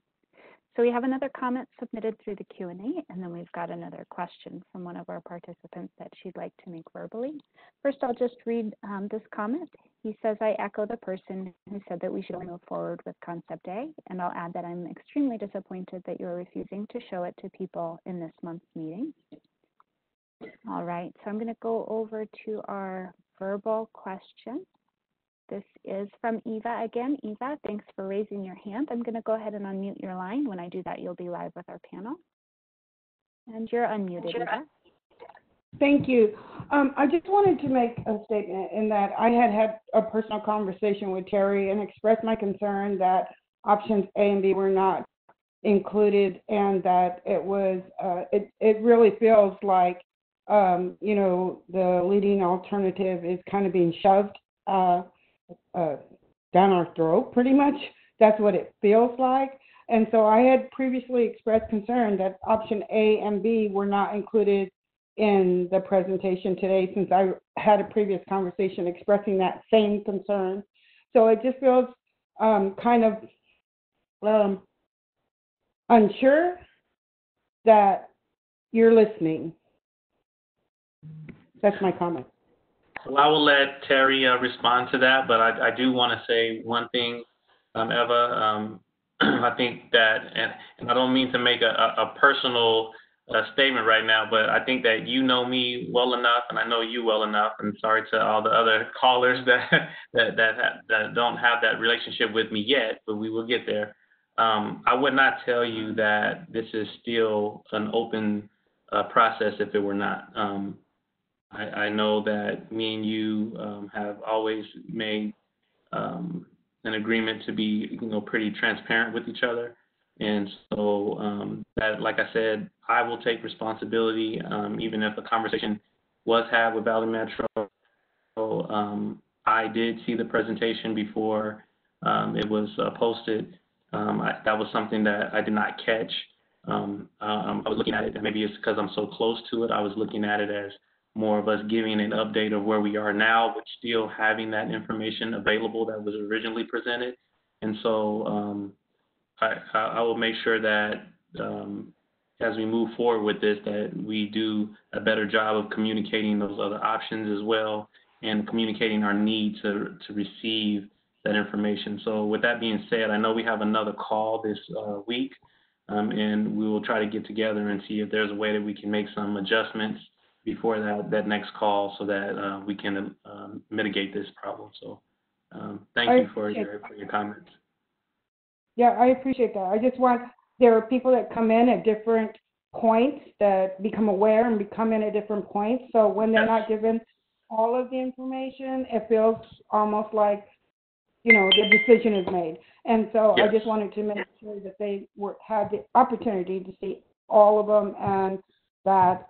So we have another comment submitted through the Q&A, and then we've got another question from one of our participants that she'd like to make verbally. First, I'll just read this comment. He says, I echo the person who said that we should only move forward with Concept A, and I'll add that I'm extremely disappointed that you're refusing to show it to people in this month's meeting. All right, so I'm going to go over to our verbal question. This is from Eva again. Eva, thanks for raising your hand. I'm going to go ahead and unmute your line. When I do that, you'll be live with our panel. And you're unmuted, Eva. Thank you. I just wanted to make a statement in that I had a personal conversation with Terry and expressed my concern that options A and B were not included, and that it was it really feels like you know, the leading alternative is kind of being shoved down our throat, pretty much. That's what it feels like. And so I had previously expressed concern that option A and B were not included in the presentation today, since I had a previous conversation expressing that same concern. So it just feels kind of unsure that you're listening. That's my comment. Well, I will let Terry respond to that, but I do want to say one thing, Eva. I think that, and I don't mean to make a personal statement right now, but I think that you know me well enough, and I know you well enough. And sorry to all the other callers that don't have that relationship with me yet, but we will get there. I would not tell you that this is still an open process if it were not. I know that me and you have always made an agreement to be, you know, pretty transparent with each other. And so that, like I said, I will take responsibility, even if a conversation was had with Valley Metro. I did see the presentation before it was posted. That was something that I did not catch. I was looking at it, and maybe it's because I'm so close to it, I was looking at it as more of us giving an update of where we are now, but still having that information available that was originally presented. And so I will make sure that as we move forward with this, that we do a better job of communicating those other options as well, and communicating our need to receive that information. So with that being said, I know we have another call this week, and we will try to get together and see if there's a way that we can make some adjustments before that next call, so that we can mitigate this problem. So thank you for your comments. Yeah, I appreciate that. I just want, there are people that come in at different points that become aware and come in at different points. So when they're not given all of the information, it feels almost like, you know, the decision is made. And so I just wanted to make sure that they had the opportunity to see all of them, and that,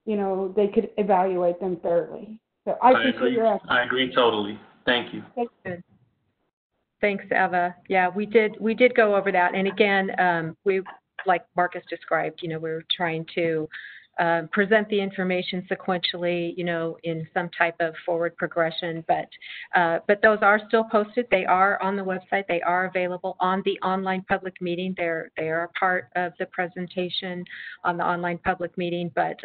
you know, they could evaluate them fairly. So I appreciate your answer. I agree totally. Thank you. Thanks, Eva. Yeah, we did go over that. And again, we, like Marcus described, you know, we were trying to present the information sequentially, you know, in some type of forward progression. But those are still posted. They are on the website. They are available on the online public meeting. They are a part of the presentation on the online public meeting. But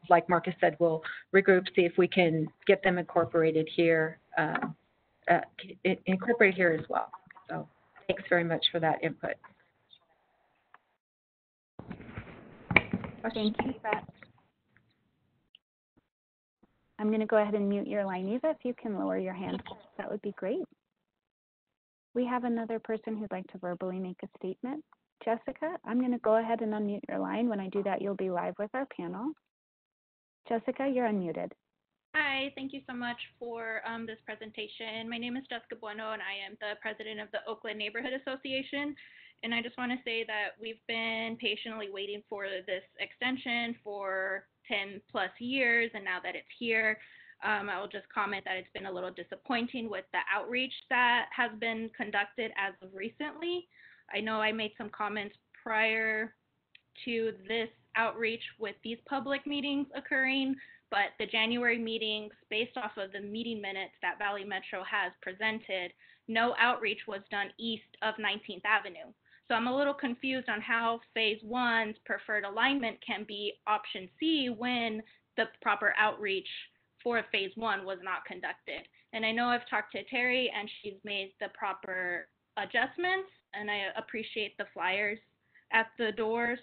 like Marcus said, we'll regroup, see if we can get them incorporated here. Incorporate here as well. So thanks very much for that input. Thank you, Eva. I'm going to go ahead and mute your line, Eva. If you can lower your hand, that would be great. We have another person who'd like to verbally make a statement. Jessica, I'm going to go ahead and unmute your line. When I do that, you'll be live with our panel. Jessica, you're unmuted. Hi, thank you so much for this presentation. My name is Jessica Bueno, and I am the president of the Oakland Neighborhood Association. And I just want to say that we've been patiently waiting for this extension for 10 plus years, and now that it's here, I will just comment that it's been a little disappointing with the outreach that has been conducted as of recently. I know I made some comments prior to this outreach with these public meetings occurring, but the January meetings, based off of the meeting minutes that Valley Metro has presented, no outreach was done east of 19th Avenue. So I'm a little confused on how Phase 1's preferred alignment can be option C when the proper outreach for Phase 1 was not conducted. And I know I've talked to Terry, and she's made the proper adjustments, and I appreciate the flyers at the doors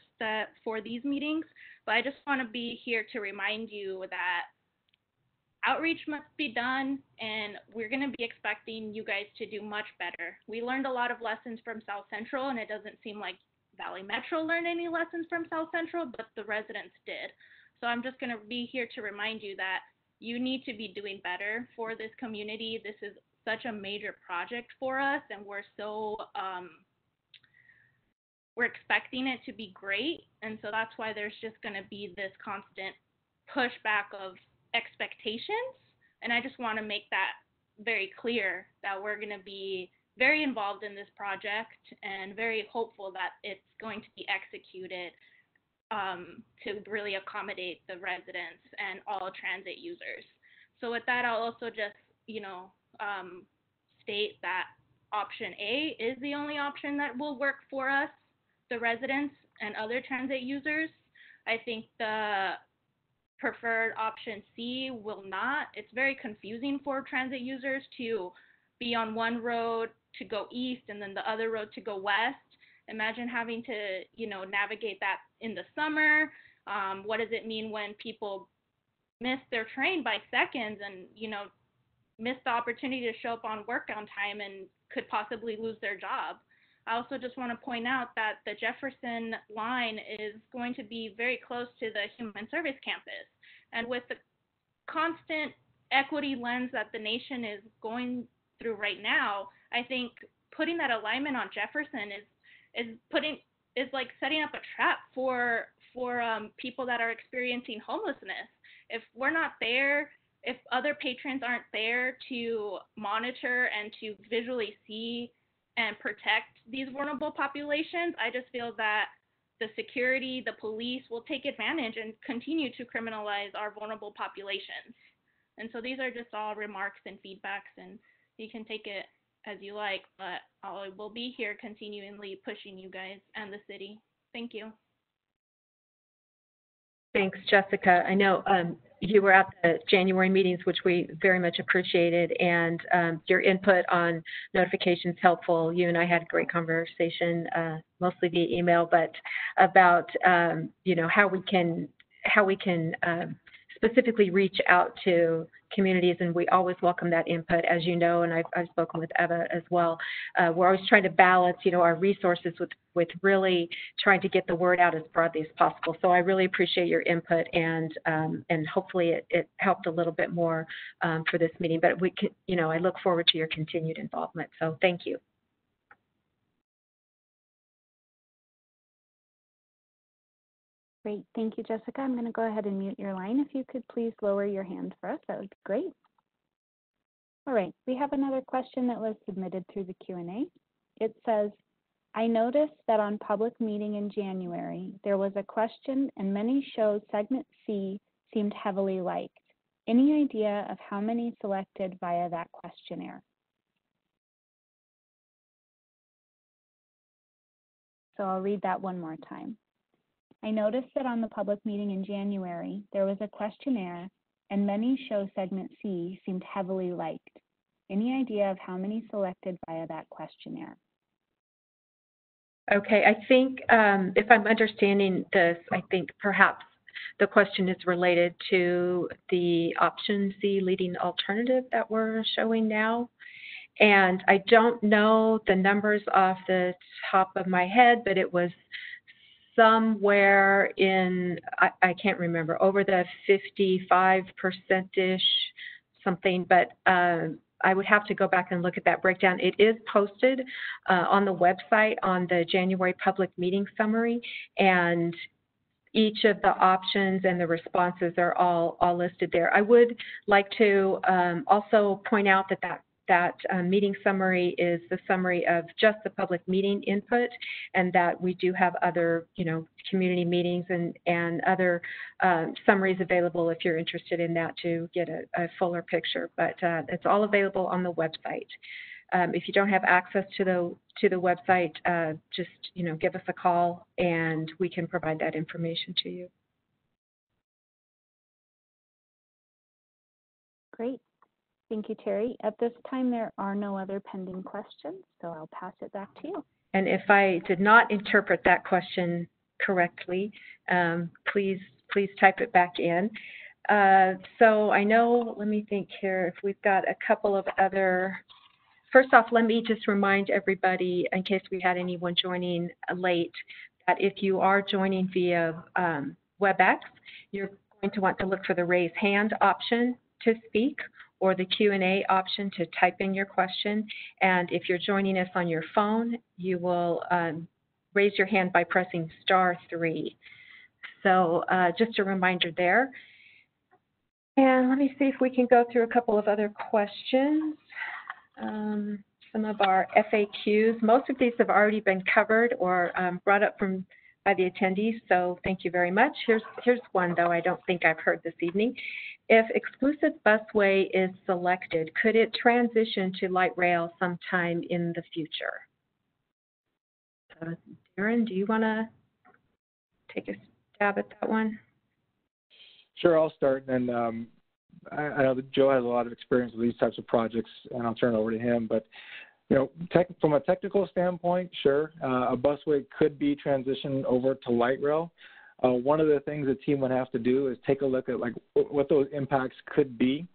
for these meetings. But I just want to be here to remind you that outreach must be done, and we're going to be expecting you guys to do much better. We learned a lot of lessons from South Central, and it doesn't seem like Valley Metro learned any lessons from South Central, but the residents did. So I'm just going to be here to remind you that you need to be doing better for this community. This is such a major project for us, and we're so we're expecting it to be great, and so that's why there's just going to be this constant pushback of expectations. And I just want to make that very clear that we're going to be very involved in this project and very hopeful that it's going to be executed to really accommodate the residents and all transit users. So with that, I'll also just, state that option A is the only option that will work for us, the residents and other transit users. I think the preferred option C will not. It's very confusing for transit users to be on one road to go east and then the other road to go west. Imagine having to, navigate that in the summer. What does it mean when people miss their train by seconds and, miss the opportunity to show up on work on time and could possibly lose their job? I also just want to point out that the Jefferson line is going to be very close to the Human Service Campus. And with the constant equity lens that the nation is going through right now, I think putting that alignment on Jefferson is like setting up a trap for people that are experiencing homelessness. If we're not there, if other patrons aren't there to monitor and to visually see and protect these vulnerable populations, I just feel that the security, the police will take advantage and continue to criminalize our vulnerable populations. And so these are just all remarks and feedbacks, and you can take it as you like, but I will be here continually pushing you guys and the city. Thank you. Thanks, Jessica. I know you were at the January meetings, which we very much appreciated, and your input on notifications helpful. You and I had a great conversation, mostly via email, but about how we can specifically reach out to communities, and we always welcome that input, as you know, and I've spoken with Eva as well. We're always trying to balance, our resources with really trying to get the word out as broadly as possible. So I really appreciate your input, and hopefully it helped a little bit more for this meeting. But we could, I look forward to your continued involvement. So thank you. Great. Thank you, Jessica. I'm going to go ahead and mute your line. If you could please lower your hand for us, that would be great. All right. We have another question that was submitted through the Q&A. It says, I noticed that on public meeting in January, there was a question and many shows segment C seemed heavily liked. Any idea of how many selected via that questionnaire? So I'll read that one more time. I noticed that on the public meeting in January, there was a questionnaire and many show segment C seemed heavily liked. Any idea of how many selected via that questionnaire? Okay, I think if I'm understanding this, I think perhaps the question is related to the option C leading alternative that we're showing now. And I don't know the numbers off the top of my head, but it was somewhere in, I can't remember, over the 55%-ish something, but I would have to go back and look at that breakdown. It is posted on the website on the January public meeting summary, and each of the options and the responses are all listed there. I would like to also point out that meeting summary is the summary of just the public meeting input, and that we do have other, community meetings and other summaries available if you're interested in that to get a fuller picture. But it's all available on the website. If you don't have access to the website, just give us a call and we can provide that information to you. Great. Thank you, Terry. At this time, there are no other pending questions, so I'll pass it back to you. And if I did not interpret that question correctly, please please type it back in. So I know, let me think here, if we've got a couple of other. First off, let me just remind everybody, in case we had anyone joining late, that if you are joining via WebEx, you're going to want to look for the raise hand option to speak, or the Q&A option to type in your question. And if you're joining us on your phone, you will raise your hand by pressing *3. So just a reminder there. And let me see if we can go through a couple of other questions. Some of our FAQs. Most of these have already been covered or brought up by the attendees, so thank you very much. Here's one, though, I don't think I've heard this evening. If exclusive busway is selected, could it transition to light rail sometime in the future? Darren, do you want to take a stab at that one? Sure, I'll start, and I know that Joe has a lot of experience with these types of projects, and I'll turn it over to him. But from a technical standpoint, sure, a busway could be transitioned over to light rail. One of the things the team would have to do is take a look at what those impacts could be.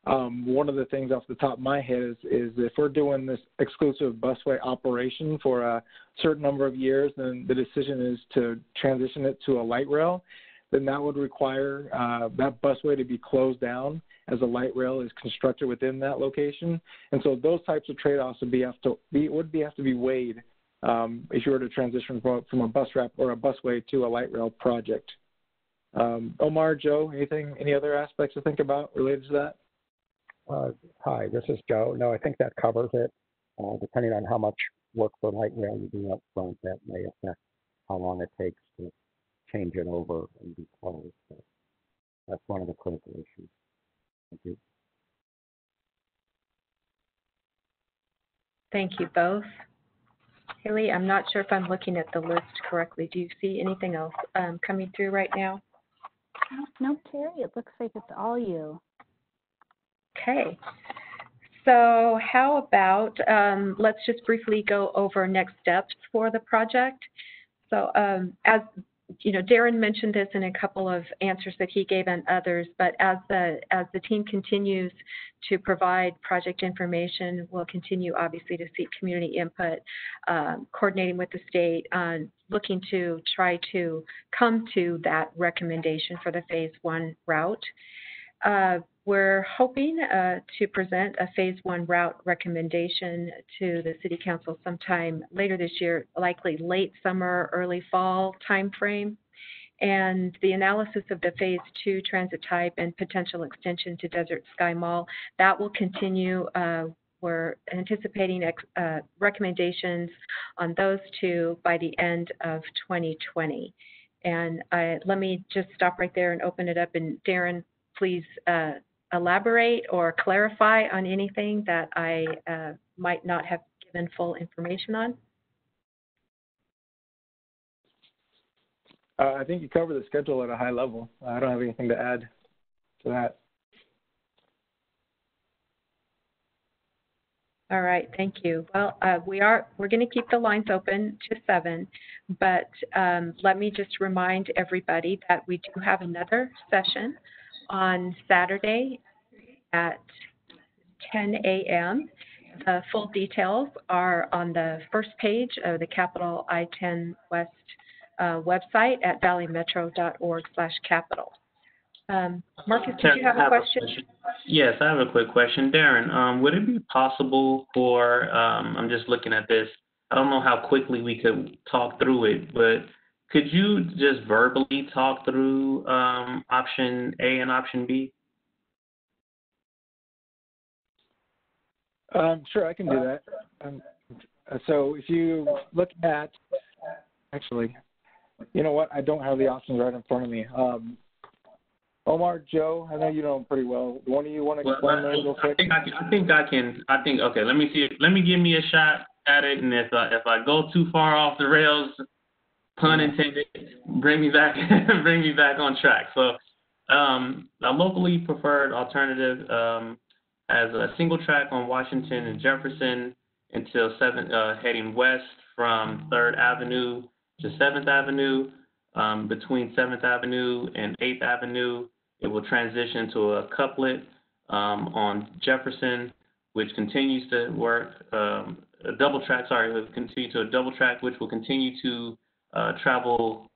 One of the things off the top of my head is if we're doing this exclusive busway operation for a certain number of years, then the decision is to transition it to a light rail, then that would require that busway to be closed down as a light rail is constructed within that location. And so those types of trade-offs would have to be weighed if you were to transition from a bus wrap or a busway to a light rail project. Omar, Joe, any other aspects to think about related to that? Hi, this is Joe. No, I think that covers it. Depending on how much work for light rail you do up front, that may affect how long it takes to change it over and be closed. So that's one of the critical issues. Thank you. Thank you both. Haley, I'm not sure if I'm looking at the list correctly. Do you see anything else coming through right now? No, Terry, it looks like it's all you. Okay. So how about, let's just briefly go over next steps for the project. So as Darren mentioned this in a couple of answers that he gave and others, but as the team continues to provide project information, we'll continue obviously to seek community input, coordinating with the state, looking to try to come to that recommendation for the Phase 1 route. We're hoping to present a Phase 1 route recommendation to the City Council sometime later this year, likely late summer, early fall timeframe. And the analysis of the Phase 2 transit type and potential extension to Desert Sky Mall, that will continue. We're anticipating recommendations on those two by the end of 2020. And let me just stop right there and open it up. And Darren, please elaborate or clarify on anything that I might not have given full information on. I think you covered the schedule at a high level. I don't have anything to add to that. All right, thank you. Well, we're going to keep the lines open to 7, but let me just remind everybody that we do have another session on Saturday at 10 a.m. The full details are on the first page of the CapitolI 10 West website at valleymetro.org/capital. Marcus, did you have a question? Yes, I have a quick question. Darren, would it be possible for, I'm just looking at this, I don't know how quickly we could talk through it, but could you just verbally talk through option A and option B? Sure, I can do that. So if you look at, actually, you know what? I don't have the options right in front of me. Omar, Joe, I know you know them pretty well. One of you want to explain those real quick? I think I can. Okay, let me see. Let me give me a shot at it, and if I go too far off the rails, pun intended, bring me back on track. So a locally preferred alternative as a single track on Washington and Jefferson until 7th, heading west from 3rd Avenue to 7th Avenue. between 7th Avenue and 8th Avenue. It will transition to a couplet on Jefferson, which continues to work, a double track, sorry, it will continue to a double track, which will continue to travel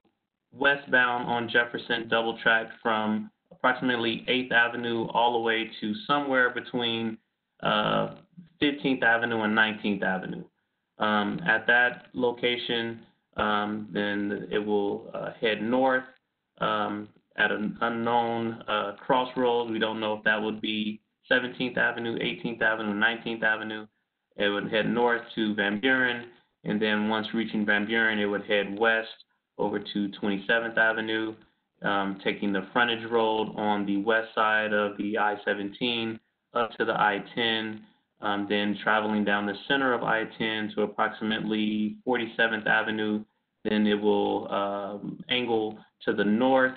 westbound on Jefferson, double track from approximately 8th Avenue all the way to somewhere between 15th Avenue and 19th Avenue. At that location, then it will head north at an unknown crossroads. We don't know if that would be 17th Avenue, 18th Avenue, 19th Avenue. It would head north to Van Buren, and then once reaching Van Buren, it would head west over to 27th Avenue, taking the frontage road on the west side of the I-17 up to the I-10, then traveling down the center of I-10 to approximately 47th Avenue. Then it will angle to the north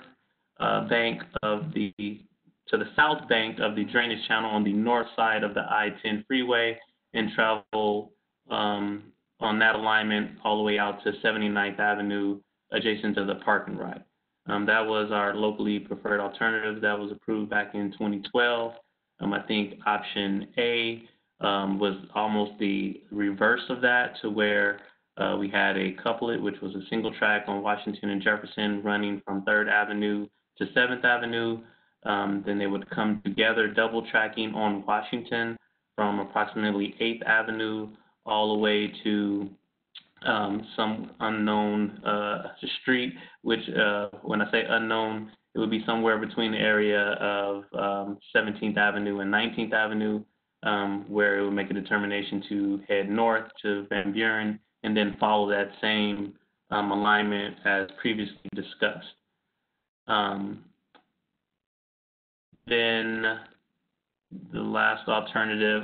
bank of to the south bank of the drainage channel on the north side of the I-10 freeway and travel on that alignment all the way out to 79th Avenue adjacent to the park and ride. That was our locally preferred alternative that was approved back in 2012. I think option A was almost the reverse of that, to where we had a couplet, which was a single track on Washington and Jefferson running from 3rd Avenue to 7th Avenue. Then they would come together, double tracking on Washington from approximately 8th Avenue all the way to some unknown street, which when I say unknown, it would be somewhere between the area of 17th Avenue and 19th Avenue, where it would make a determination to head north to Van Buren and then follow that same alignment as previously discussed. Then the last alternative,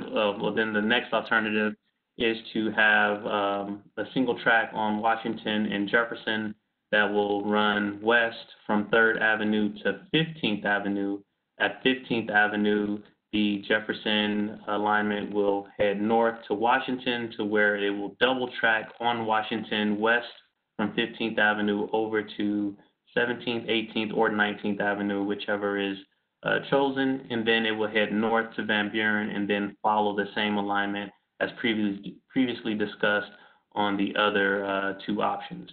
then the next alternative is to have a single track on Washington and Jefferson that will run west from 3rd Avenue to 15th Avenue. At 15th Avenue, the Jefferson alignment will head north to Washington, to where it will double track on Washington west from 15th Avenue over to 17th, 18th, or 19th Avenue, whichever is chosen, and then it will head north to Van Buren and then follow the same alignment as previously discussed on the other two options.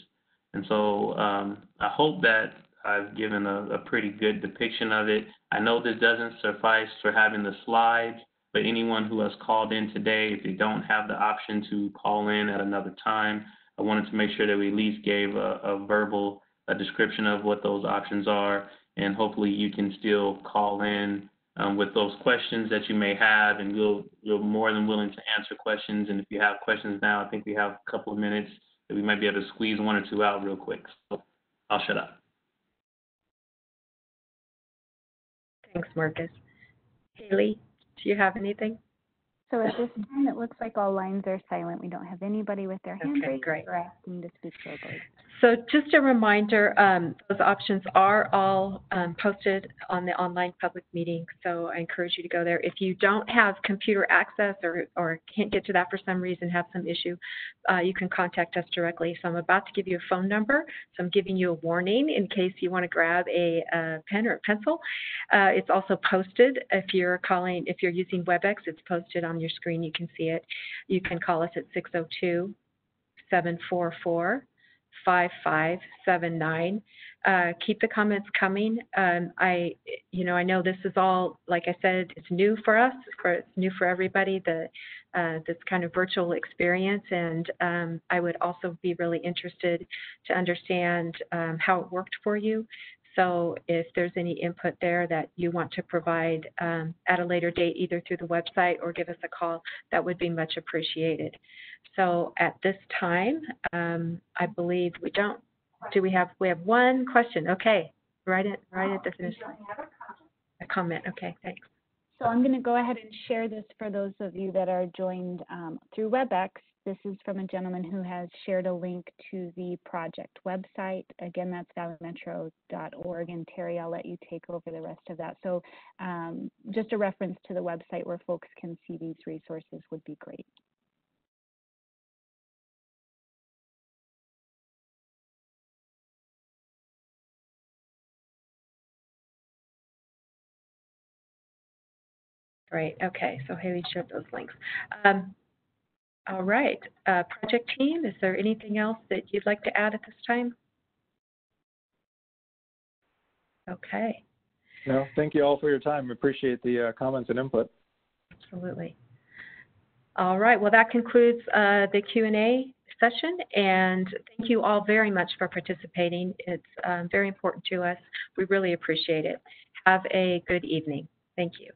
And so I hope that I've given a pretty good depiction of it. I know this doesn't suffice for having the slides, but anyone who has called in today, if they don't have the option to call in at another time, I wanted to make sure that we at least gave a verbal description of what those options are, and hopefully you can still call in with those questions that you may have, and we're more than willing to answer questions. And if you have questions now, I think we have a couple of minutes that we might be able to squeeze one or two out real quick. So I'll shut up. Thanks, Marcus. Haley, do you have anything? So at this time, it looks like all lines are silent. We don't have anybody with their hand raised great. or asking to speak verbally. So just a reminder, those options are all posted on the online public meeting, so I encourage you to go there. If you don't have computer access or can't get to that for some reason, have some issue, you can contact us directly. So I'm about to give you a phone number, so I'm giving you a warning in case you want to grab a pen or a pencil. It's also posted. If you're using WebEx, it's posted on your screen. You can see it. You can call us at 602-744-5579. Keep the comments coming. I know this is all, like I said, it's new for us, it's new for everybody, this kind of virtual experience, and I would also be really interested to understand how it worked for you. So if there's any input there that you want to provide at a later date, either through the website or give us a call, that would be much appreciated. So at this time, I believe we have one question. Okay, right at the finish line. A comment, okay, thanks. So I'm going to go ahead and share this for those of you that are joined through WebEx. This is from a gentleman who has shared a link to the project website. Again, that's valleymetro.org, and Terry, I'll let you take over the rest of that. So just a reference to the website where folks can see these resources would be great. Great. Okay. So Haley shared those links. All right. Project team, is there anything else that you'd like to add at this time? Okay. No, thank you all for your time. Appreciate the comments and input. Absolutely. All right. Well, that concludes the Q&A session, and thank you all very much for participating. It's very important to us. We really appreciate it. Have a good evening. Thank you.